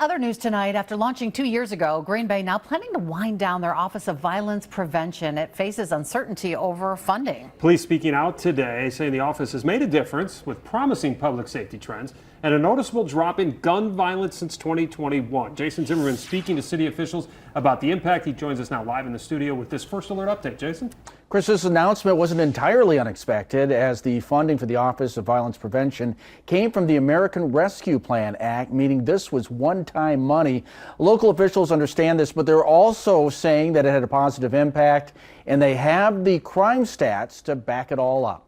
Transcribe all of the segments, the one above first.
Other news tonight, after launching 2 years ago, Green Bay now planning to wind down their Office of Violence Prevention. It faces uncertainty over funding. Police speaking out today saying the office has made a difference with promising public safety trends and a noticeable drop in gun violence since 2021. Jason Zimmerman speaking to city officials about the impact. He joins us now live in the studio with this First Alert update. Jason? Chris, this announcement wasn't entirely unexpected, as the funding for the Office of Violence Prevention came from the American Rescue Plan Act, meaning this was one-time money. Local officials understand this, but they're also saying that it had a positive impact, and they have the crime stats to back it all up.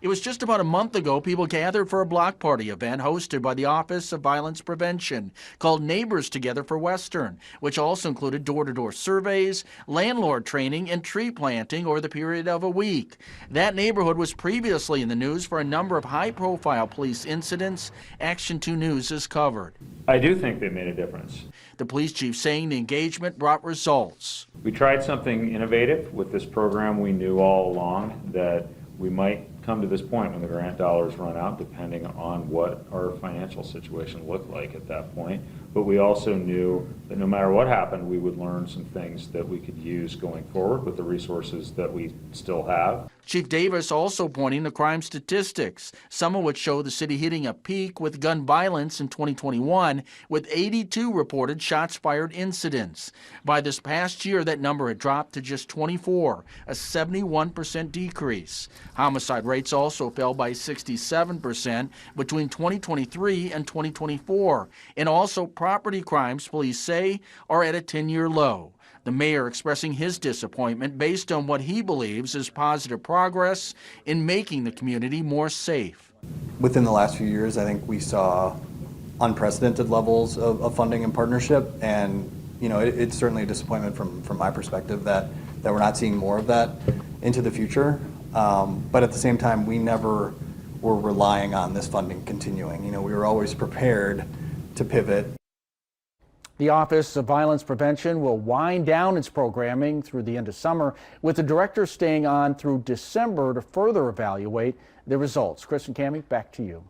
It was just about a month ago people gathered for a block party event hosted by the Office of Violence Prevention called Neighbors Together for Western, which also included door-to-door surveys, landlord training, and tree planting over the period of a week. That neighborhood was previously in the news for a number of high-profile police incidents. Action 2 News has covered. I do think they made a difference. The police chief saying the engagement brought results. We tried something innovative with this program. We knew all along that we might come to this point when the grant dollars run out, depending on what our financial situation looked like at that point. But we also knew that no matter what happened, we would learn some things that we could use going forward with the resources that we still have. Chief Davis also pointing to crime statistics, some of which show the city hitting a peak with gun violence in 2021, with 82 reported shots fired incidents. By this past year, that number had dropped to just 24, a 71% decrease. Homicide rates also fell by 67% between 2023 and 2024, and also property crimes, police say, are at a 10-year low. The mayor expressing his disappointment based on what he believes is positive progress in making the community more safe. Within the last few years, I think we saw unprecedented levels of funding and partnership, and it's certainly a disappointment from my perspective that we're not seeing more of that into the future. But at the same time, we never were relying on this funding continuing. We were always prepared to pivot. The Office of Violence Prevention will wind down its programming through the end of summer, with the director staying on through December to further evaluate the results. Chris and Cammie, back to you.